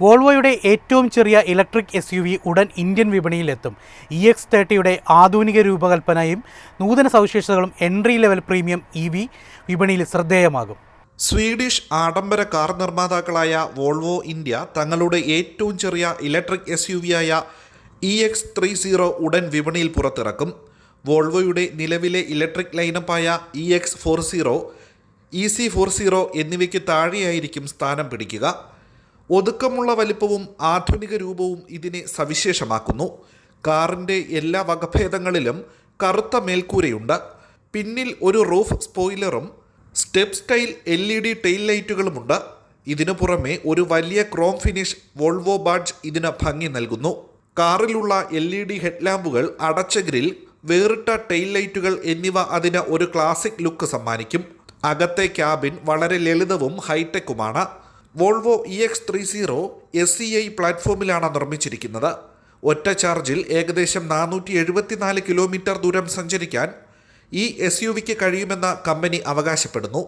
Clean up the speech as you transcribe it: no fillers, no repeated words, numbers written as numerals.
വോൾവോയുടെ ഏറ്റവും ചെറിയ electric SUV ഉടൻ ഇന്ത്യൻ വിപണിയിലെത്തും. EX30യുടെ ആധുനിക രൂപകൽപ്പനയും നൂതന സവിശേഷതകളും എൻട്രി ലെവൽ പ്രീമിയം EV വിപണിയിൽ ശ്രദ്ധേയമാകും. സ്വീഡിഷ് ആഡംബര കാർ നിർമ്മാതാക്കളായ വോൾവോ ഇന്ത്യ തങ്ങളുടെ ഏറ്റവും ചെറിയ ഇലക്ട്രിക് SUVയായ EX30 ഉടൻ വിപണിയിൽ പുറത്തിറക്കും. വോൾവോയുടെ നിലവിലെ ഇലക്ട്രിക് ലൈനപ്പായ EX40, EC40 എന്നിവയ്ക്ക് താഴെയായിരിക്കും സ്ഥാനം പിടിക്കുക. ഒതുക്കമുള്ള വലിപ്പവും ആധുനിക രൂപവും ഇതിനെ സവിശേഷമാക്കുന്നു. കാറിൻ്റെ എല്ലാ വകഭേദങ്ങളിലും കറുത്ത മേൽക്കൂരയുണ്ട്. പിന്നിൽ ഒരു റൂഫ് സ്പോയിലറും സ്റ്റെപ്പ് സ്റ്റൈൽ LED ടെയിൽ ലൈറ്റുകളുമുണ്ട്. ഇതിനു പുറമെ ഒരു വലിയ ക്രോം ഫിനിഷ് വോൾവോ ബാഡ്ജ് ഇതിന് ഭംഗി നൽകുന്നു. കാറിലുള്ള LED ഹെഡ്ലാമ്പുകൾ, അടച്ച ഗ്രിൽ, വേറിട്ട ടെയിൽ ലൈറ്റുകൾ എന്നിവ അതിന് ഒരു ക്ലാസിക് ലുക്ക് സമ്മാനിക്കും. അകത്തെ ക്യാബിൻ വളരെ ലളിതവും ഹൈടെക്കുമാണ്. വോൾവോ EX30 SEI പ്ലാറ്റ്ഫോമിലാണ് നിർമ്മിച്ചിരിക്കുന്നത്. ഒറ്റ ചാർജിൽ ഏകദേശം 474 കിലോമീറ്റർ ദൂരം സഞ്ചരിക്കാൻ ഈ SUVക്ക് കഴിയുമെന്ന് കമ്പനി അവകാശപ്പെടുന്നു.